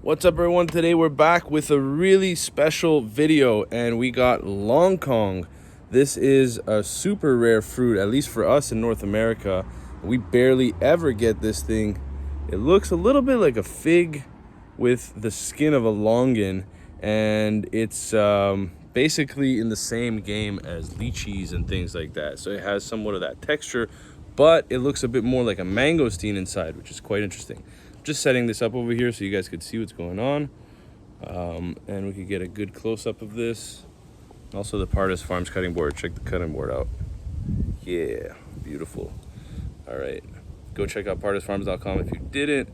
What's up, everyone? Today we're back with a really special video, and we got Longkong. This is a super rare fruit, at least for us in North America. We barely ever get this thing. It looks a little bit like a fig with the skin of a longan, and it's basically in the same game as lychees and things like that. So it has somewhat of that texture, but it looks a bit more like a mangosteen inside, which is quite interesting. Just setting this up over here so you guys could see what's going on, and we could get a good close-up of this. Also the Pardess Farms cutting board. Check the cutting board out. Yeah, beautiful. All right, go check out pardessfarms.com if you didn't,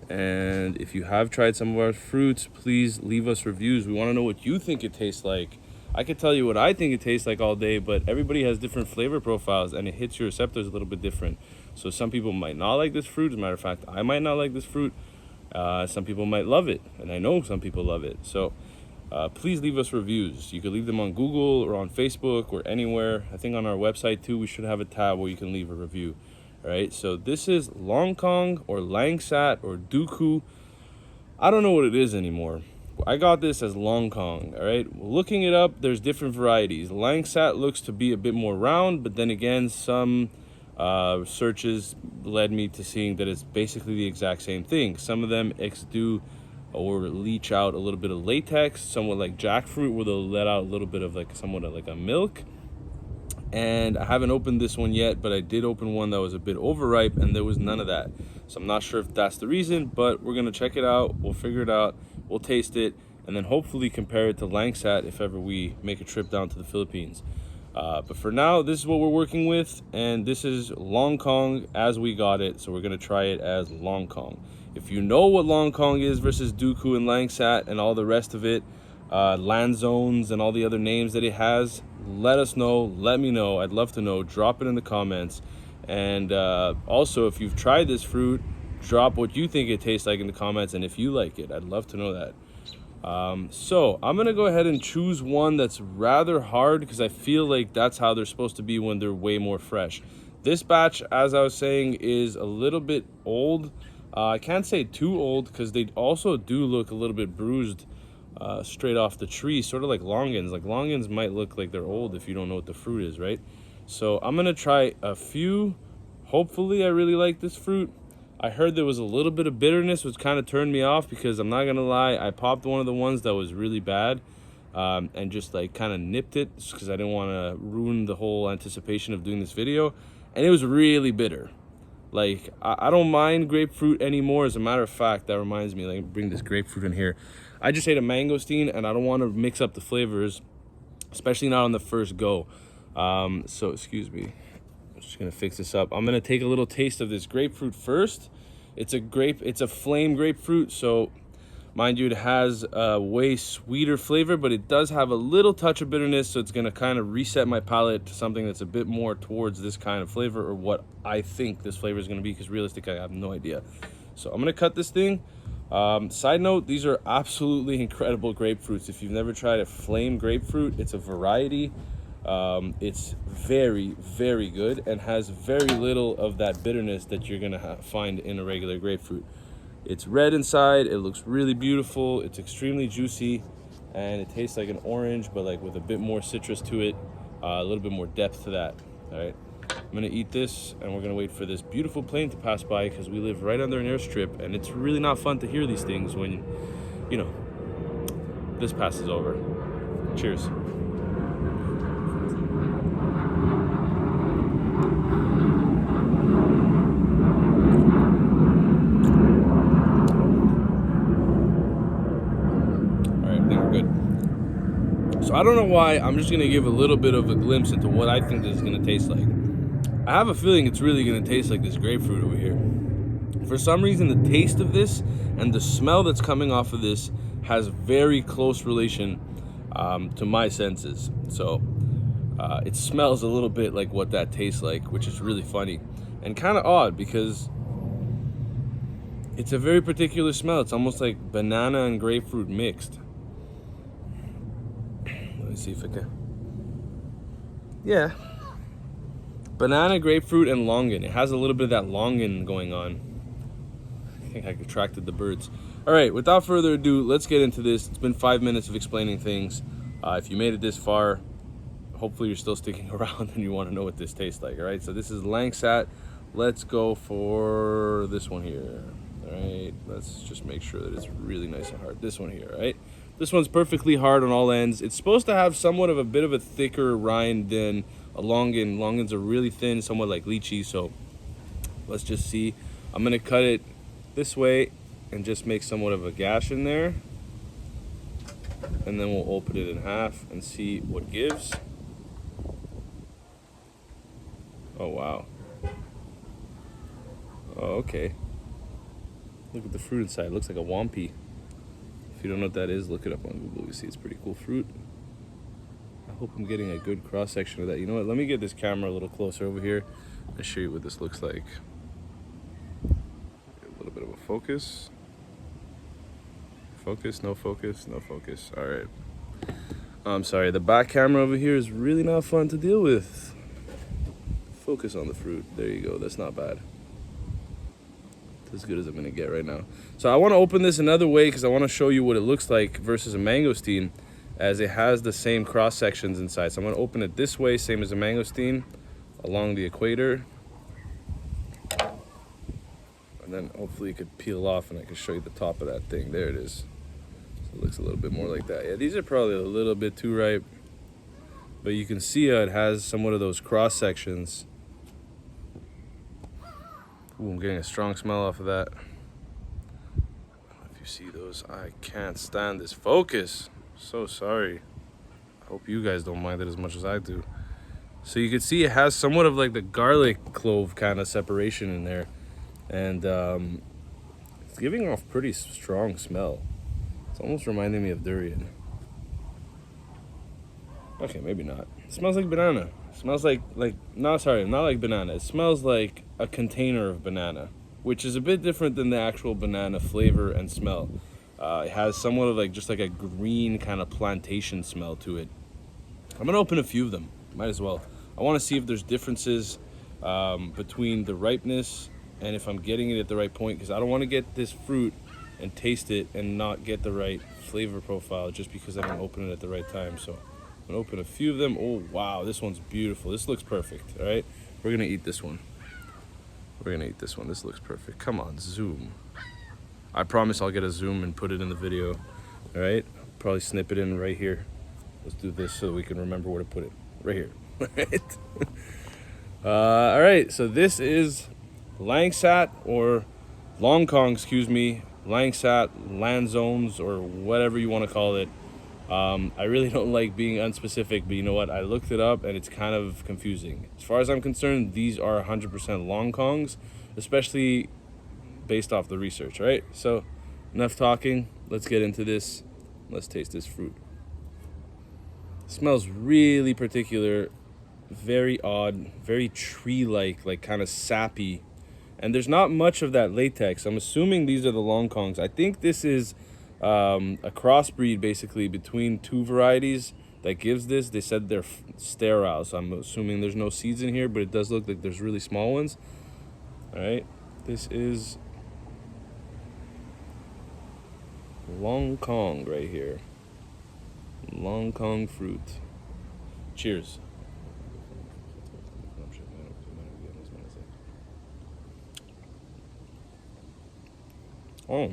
and if you have tried some of our fruits, please leave us reviews. We want to know what you think it tastes like. I could tell you what I think it tastes like all day, but everybody has different flavor profiles and it hits your receptors a little bit different. So some people might not like this fruit. As a matter of fact, I might not like this fruit. Some people might love it, and I know some people love it. So please leave us reviews. You could leave them on Google or on Facebook or anywhere. I think on our website too, we should have a tab where you can leave a review. All right, so this is Longkong or Langsat or Duku. I don't know what it is anymore. I got this as Longkong. All right, looking it up, there's different varieties. Langsat looks to be a bit more round, but then again, some searches led me to seeing that it's basically the exact same thing. Some of them exude or leach out a little bit of latex, somewhat like jackfruit, where they'll let out a little bit of somewhat like a milk. And I haven't opened this one yet, but I did open one that was a bit overripe and there was none of that. So I'm not sure if that's the reason, but we're gonna check it out. We'll figure it out. We'll taste it, and then hopefully compare it to Langsat if ever we make a trip down to the Philippines. But for now, this is what we're working with, and this is Longkong as we got it, so we're gonna try it as Longkong. If you know what Longkong is versus Duku and Langsat and all the rest of it, land zones and all the other names that it has, let us know. Let me know. I'd love to know. Drop it in the comments. And also, if you've tried this fruit, drop what you think it tastes like in the comments, and if you like it, I'd love to know that. So I'm gonna go ahead and choose one that's rather hard, because I feel like that's how they're supposed to be when they're way more fresh. This batch, as I was saying, is a little bit old. I can't say too old, because they also do look a little bit bruised straight off the tree, sort of like longans. Like longans might look like they're old if you don't know what the fruit is, right? So I'm gonna try a few. Hopefully I really like this fruit. I heard there was a little bit of bitterness, which kind of turned me off, because I'm not gonna lie, I popped one of the ones that was really bad and just like kind of nipped it because I didn't want to ruin the whole anticipation of doing this video, and it was really bitter. Like I don't mind grapefruit anymore. As a matter of fact, that reminds me, like, bring this grapefruit in here. I just ate a mangosteen and I don't want to mix up the flavors, especially not on the first go. So excuse me, I'm just gonna fix this up. I'm gonna take a little taste of this grapefruit first. It's a flame grapefruit, so mind you, it has a way sweeter flavor, but it does have a little touch of bitterness, so it's gonna kind of reset my palate to something that's a bit more towards this kind of flavor, or what I think this flavor is gonna be, because realistically I have no idea. So I'm gonna cut this thing. Side note, these are absolutely incredible grapefruits. If you've never tried a flame grapefruit, it's a variety. It's very, very good and has very little of that bitterness that you're gonna find in a regular grapefruit. It's red inside, it looks really beautiful, it's extremely juicy, and it tastes like an orange, but like with a bit more citrus to it, a little bit more depth to that. All right, I'm gonna eat this, and we're gonna wait for this beautiful plane to pass by, because we live right under an airstrip, and it's really not fun to hear these things when, you know, this passes over. Cheers. So I don't know why, I'm just gonna give a little bit of a glimpse into what I think this is gonna taste like. I have a feeling it's really gonna taste like this grapefruit over here. For some reason, the taste of this and the smell that's coming off of this has very close relation to my senses. So it smells a little bit like what that tastes like, which is really funny and kind of odd, because it's a very particular smell. It's almost like banana and grapefruit mixed. See if I can. Yeah, banana, grapefruit, and longan. It has a little bit of that longan going on. I think I attracted the birds. All right, without further ado, let's get into this. It's been 5 minutes of explaining things. If you made it this far, hopefully you're still sticking around and you want to know what this tastes like. All right, so this is Langsat. Let's go for this one here. All right, let's just make sure that it's really nice and hard. This one here, all right? This one's perfectly hard on all ends. It's supposed to have somewhat of a bit of a thicker rind than a longan. Longans are really thin, somewhat like lychee, so let's just see. I'm gonna cut it this way and just make somewhat of a gash in there. And then we'll open it in half and see what gives. Oh, wow. Oh, okay. Look at the fruit inside. It looks like a wampy. If you don't know what that is, look it up on Google. You see it's pretty cool fruit. I hope I'm getting a good cross section of that. You know what? Let me get this camera a little closer over here and show you what this looks like. A little bit of a focus. Focus, no focus, no focus. All right. I'm sorry. The back camera over here is really not fun to deal with. Focus on the fruit. There you go. That's not bad. As good as I'm gonna get right now. So I want to open this another way because I want to show you what it looks like versus a mangosteen, as it has the same cross sections inside. So I'm gonna open it this way, same as a mangosteen, along the equator, and then hopefully it could peel off and I can show you the top of that thing. There it is. So it looks a little bit more like that. Yeah, these are probably a little bit too ripe, but you can see how it has somewhat of those cross sections. Ooh, I'm getting a strong smell off of that. I don't know if you see those. I can't stand this focus. So sorry. I hope you guys don't mind it as much as I do. So you can see it has somewhat of like the garlic clove kind of separation in there. And it's giving off pretty strong smell. It's almost reminding me of durian. Okay, maybe not. It smells like banana. It smells like no, sorry, not like banana. It smells like a container of banana, which is a bit different than the actual banana flavor and smell. It has somewhat of like just like a green kind of plantation smell to it. I'm gonna open a few of them. Might as well. I want to see if there's differences between the ripeness and if I'm getting it at the right point, because I don't want to get this fruit and taste it and not get the right flavor profile just because I didn't open it at the right time. So I'm gonna open a few of them. Oh wow, this one's beautiful. This looks perfect. All right, we're gonna eat this one. We're gonna eat this one. This looks perfect. Come on, zoom. I promise I'll get a zoom and put it in the video. All right, probably snip it in right here. Let's do this so we can remember where to put it. Right here. All right, so this is Langsat, or Longkong, excuse me. Langsat, land zones, or whatever you want to call it. I really don't like being unspecific, but you know what? I looked it up and it's kind of confusing. As far as I'm concerned, these are 100% Longkongs, especially based off the research, right? So enough talking. Let's get into this. Let's taste this fruit. It smells really particular, very odd, very tree-like, like kind of sappy. And there's not much of that latex. I'm assuming these are the Longkongs. I think this is a crossbreed basically between two varieties that gives this. They said they're sterile, so I'm assuming there's no seeds in here, but it does look like there's really small ones. All right, this is Longkong right here. Longkong fruit. Cheers. Oh.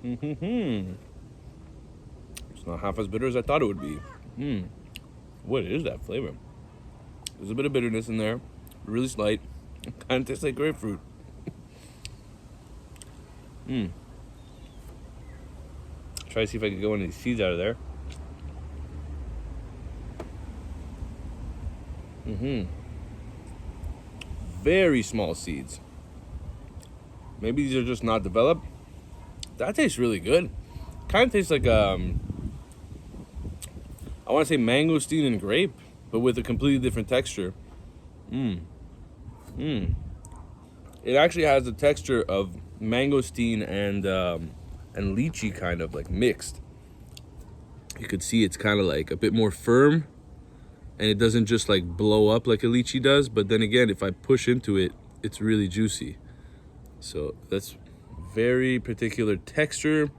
It's not half as bitter as I thought it would be. What is that flavor? There's a bit of bitterness in there, really slight. It kind of tastes like grapefruit. Try to see if I can go any seeds out of there. Very small seeds. Maybe these are just not developed. That tastes really good. Kind of tastes like I want to say mangosteen and grape, but with a completely different texture. It actually has the texture of mangosteen and lychee, kind of like mixed. You could see it's kind of like a bit more firm, and it doesn't just like blow up like a lychee does. But then again, if I push into it, it's really juicy. So that's very particular texture,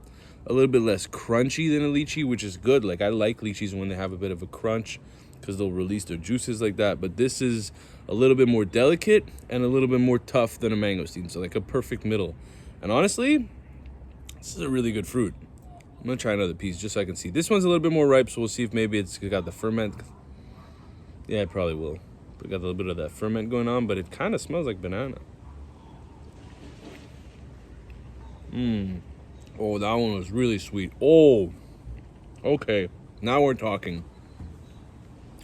a little bit less crunchy than a lychee, which is good. Like, I like lychees when they have a bit of a crunch because they'll release their juices like that. But this is a little bit more delicate and a little bit more tough than a mangosteen. So like a perfect middle. And honestly, this is a really good fruit. I'm gonna try another piece just so I can see. This one's a little bit more ripe, so we'll see if maybe it's got the ferment. Yeah, it probably will. We got a little bit of that ferment going on, but it kind of smells like banana. Oh, that one was really sweet. Oh, okay. Now we're talking.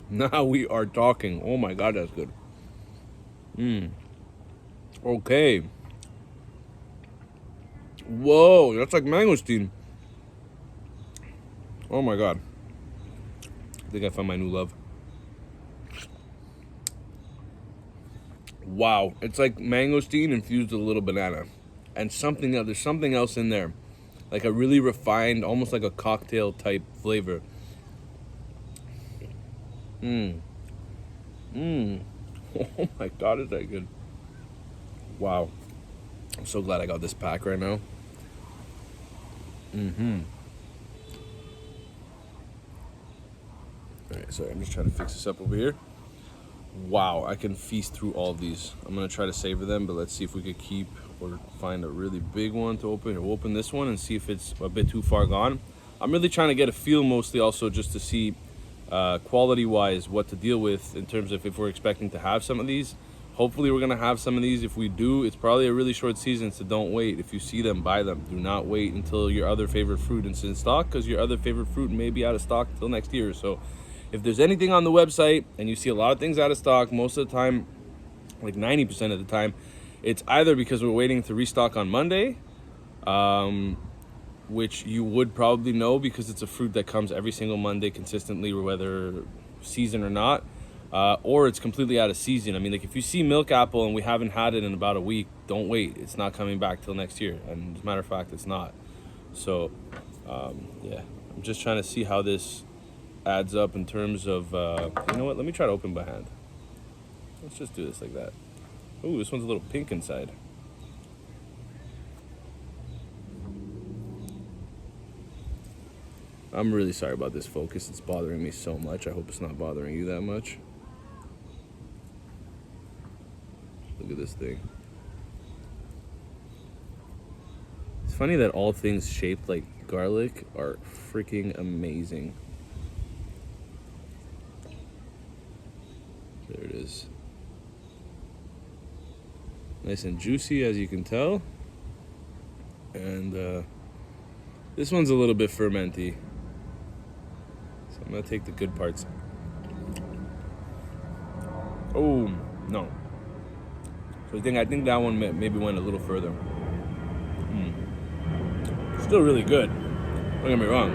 Now we are talking. Oh my God, that's good. Okay. Whoa, that's like mangosteen. Oh my God. I think I found my new love. Wow, it's like mangosteen infused with a little banana. And something else, there's something else in there. Like a really refined, almost like a cocktail type flavor. Oh my God, is that good. Wow. I'm so glad I got this pack right now. Alright, sorry, I'm just trying to fix this up over here. Wow, I can feast through all of these. I'm gonna try to savor them, but let's see if we could keep or find a really big one to open. We'll open this one and see if it's a bit too far gone. I'm really trying to get a feel mostly also just to see quality-wise what to deal with in terms of if we're expecting to have some of these. Hopefully we're gonna have some of these. If we do, it's probably a really short season, so don't wait. If you see them, buy them. Do not wait until your other favorite fruit is in stock, because your other favorite fruit may be out of stock until next year. So if there's anything on the website and you see a lot of things out of stock, most of the time, like 90% of the time, it's either because we're waiting to restock on Monday, which you would probably know because it's a fruit that comes every single Monday consistently, whether season or not, or it's completely out of season. I mean, like if you see milk apple and we haven't had it in about a week, don't wait. It's not coming back till next year. And as a matter of fact, it's not. So, yeah, I'm just trying to see how this adds up in terms of, you know what? Let me try to open by hand. Let's just do this like that. Ooh, this one's a little pink inside. I'm really sorry about this focus. It's bothering me so much. I hope it's not bothering you that much. Look at this thing. It's funny that all things shaped like garlic are freaking amazing. There it is. Nice and juicy, as you can tell. And this one's a little bit fermenty. So I'm gonna take the good parts. Oh, no. So I think that one maybe went a little further. Still really good. Don't get me wrong.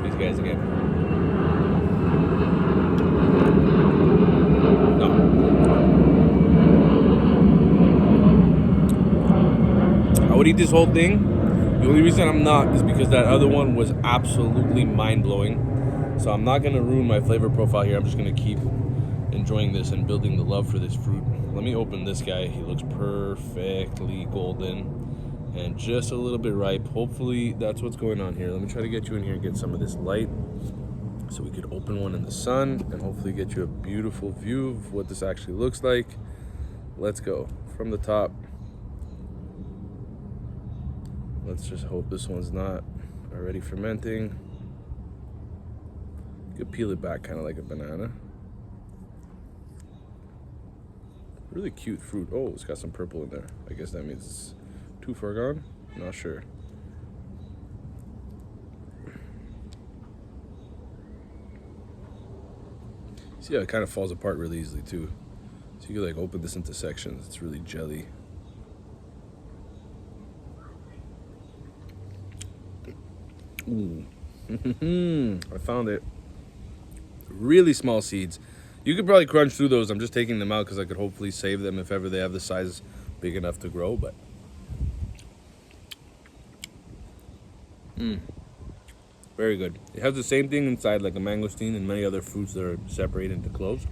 These guys again. I would eat this whole thing. The only reason I'm not is because that other one was absolutely mind-blowing. So I'm not gonna ruin my flavor profile here. I'm just gonna keep enjoying this and building the love for this fruit. Let me open this guy. He looks perfectly golden and just a little bit ripe. Hopefully that's what's going on here. Let me try to get you in here and get some of this light so we could open one in the sun and hopefully get you a beautiful view of what this actually looks like. Let's go from the top. Let's just hope this one's not already fermenting. You could peel it back kind of like a banana. Really cute fruit. Oh, it's got some purple in there. I guess that means it's too far gone. Not sure. See how it kind of falls apart really easily too. So you can like open this into sections. It's really jelly. Ooh. I found it. Really small seeds. You could probably crunch through those. I'm just taking them out because I could hopefully save them if ever they have the size big enough to grow. But very good. It has the same thing inside like a mangosteen and many other fruits that are separated into cloves.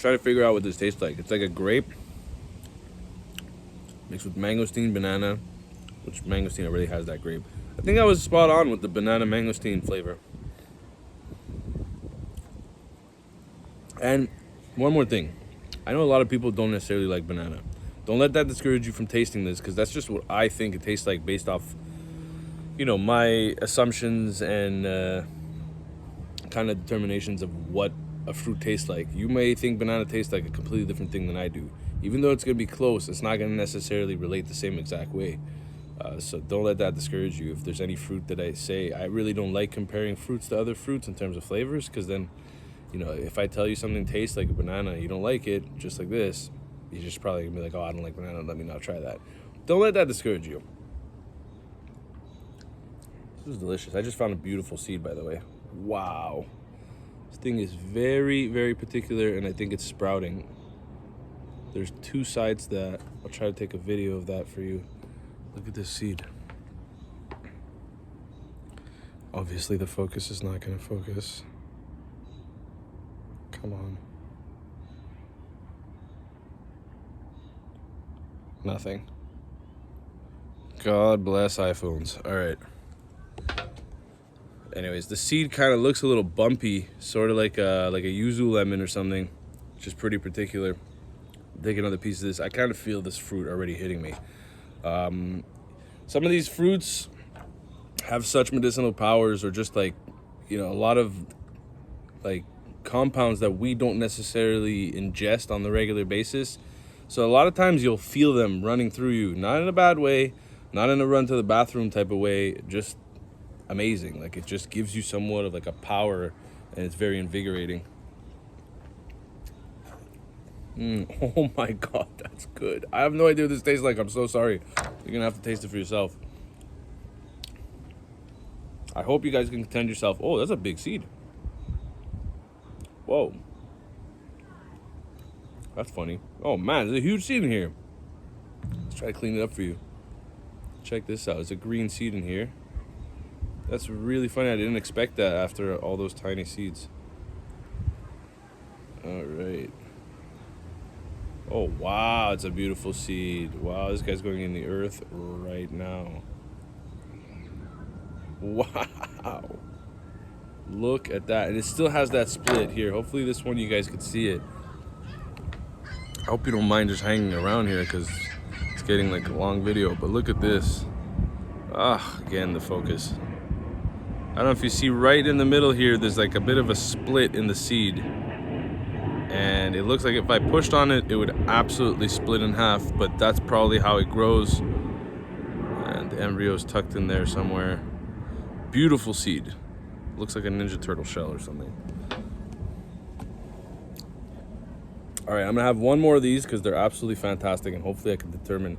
trying to figure out what this tastes like. It's like a grape mixed with mangosteen, banana, which mangosteen already has that grape. I think I was spot on with the banana mangosteen flavor. And one more thing. I know a lot of people don't necessarily like banana. Don't let that discourage you from tasting this, because that's just what I think it tastes like based off, you know, my assumptions and kind of determinations of what a fruit tastes like. You may think banana tastes like a completely different thing than I do. Even though it's going to be close, it's not going to necessarily relate the same exact way. So don't let that discourage you. If there's any fruit that I say, I really don't like comparing fruits to other fruits in terms of flavors, because then, you know, if I tell you something tastes like a banana, you don't like it, just like this, you're just probably going to be like, oh, I don't like banana, let me not try that. Don't let that discourage you. This is delicious. I just found a beautiful seed, by the way. Wow. This thing is very, very particular, and I think it's sprouting. There's two sides to that. I'll try to take a video of that for you. Look at this seed. Obviously, the focus is not going to focus. Come on. Nothing. God bless iPhones. All right. Anyways, the seed kind of looks a little bumpy, sort of like a yuzu lemon or something, which is pretty particular. Take another piece of this. I kind of feel this fruit already hitting me. Some of these fruits have such medicinal powers, or just like, you know, a lot of like compounds that we don't necessarily ingest on the regular basis. So a lot of times you'll feel them running through you, not in a bad way, not in a run to the bathroom type of way, just amazing. Like, it just gives you somewhat of like a power, and it's very invigorating. Oh my God, that's good. I have no idea what this tastes like. I'm so sorry. You're gonna have to taste it for yourself. I hope you guys can contend yourself. Oh, that's a big seed. Whoa. That's funny. Oh man, there's a huge seed in here. Let's try to clean it up for you. Check this out. There's a green seed in here. That's really funny. I didn't expect that after all those tiny seeds. All right. Oh, wow, it's a beautiful seed. Wow, this guy's going in the earth right now. Wow. Look at that. And it still has that split here. Hopefully this one you guys could see it. I hope you don't mind just hanging around here, because it's getting like a long video. But look at this. Again, the focus. I don't know if you see right in the middle here, there's like a bit of a split in the seed. And it looks like if I pushed on it, it would absolutely split in half, but that's probably how it grows. And the embryo's tucked in there somewhere. Beautiful seed. Looks like a Ninja Turtle shell or something. All right, I'm gonna have one more of these because they're absolutely fantastic, and hopefully I can determine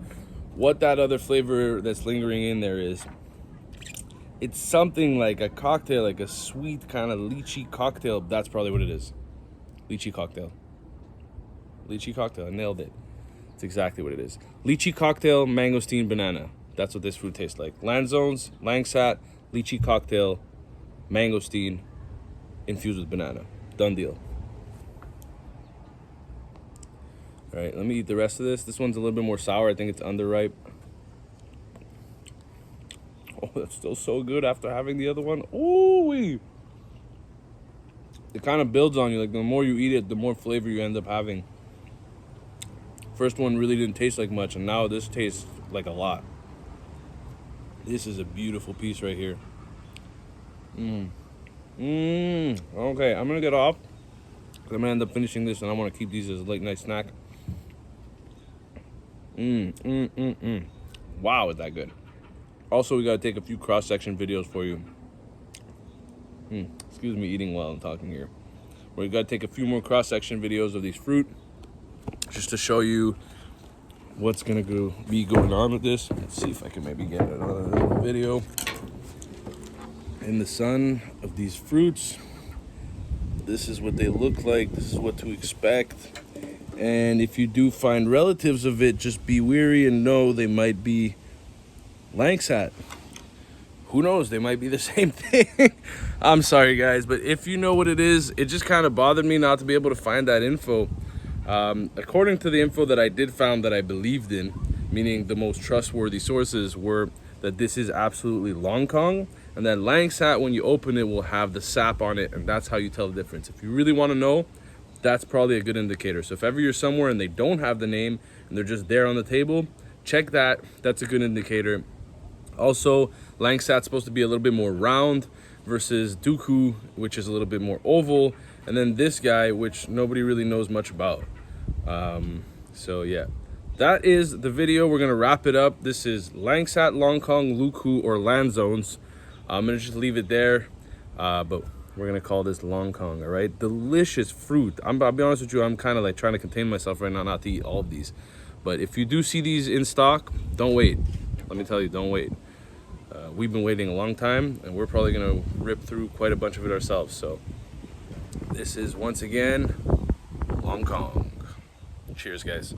what that other flavor that's lingering in there is. It's something like a cocktail, like a sweet kind of lychee cocktail. That's probably what it is. Lychee cocktail. Lychee cocktail. I nailed it. It's exactly what it is. Lychee cocktail, mangosteen, banana. That's what this fruit tastes like. Lanzones, langsat, lychee cocktail, mangosteen, infused with banana. Done deal. All right, let me eat the rest of this. This one's a little bit more sour. I think it's underripe. Oh, that's still so good after having the other one. Ooh-wee. It kind of builds on you. Like, the more you eat it, the more flavor you end up having. First one really didn't taste like much, and now this tastes like a lot. This is a beautiful piece right here. Okay, I'm gonna get off. I'm gonna end up finishing this, and I want to keep these as a late night snack. Wow, is that good. Also, we gotta take a few cross-section videos for you. Excuse me eating while I'm talking here. We gotta take a few more cross-section videos of these fruit, just to show you what's gonna be going on with this. Let's see if I can maybe get another little video in the sun of these fruits. This is what they look like. This is what to expect. And if you do find relatives of it, just be wary and know they might be langsat. Who knows? They might be the same thing. I'm sorry, guys, but if you know what it is, it just kind of bothered me not to be able to find that info. According to the info that I did found that I believed in, meaning the most trustworthy sources, were that this is absolutely Longkong, and that Langsat, when you open it, will have the sap on it, and that's how you tell the difference. If you really want to know, that's probably a good indicator. So if ever you're somewhere and they don't have the name and they're just there on the table, check that. That's a good indicator. Also, Langsat's supposed to be a little bit more round versus Dooku, which is a little bit more oval, and then this guy, which nobody really knows much about. So yeah, that is the video. We're gonna wrap it up. This is Langsat, Longkong, Luku, or land zones. I'm gonna just leave it there, but we're gonna call this Longkong. All right, delicious fruit. I'll be honest with you, I'm kind of like trying to contain myself right now not to eat all of these, but if you do see these in stock, don't wait. Let me tell you, don't wait. We've been waiting a long time, and we're probably gonna rip through quite a bunch of it ourselves. So this is, once again, Longkong. Cheers, guys.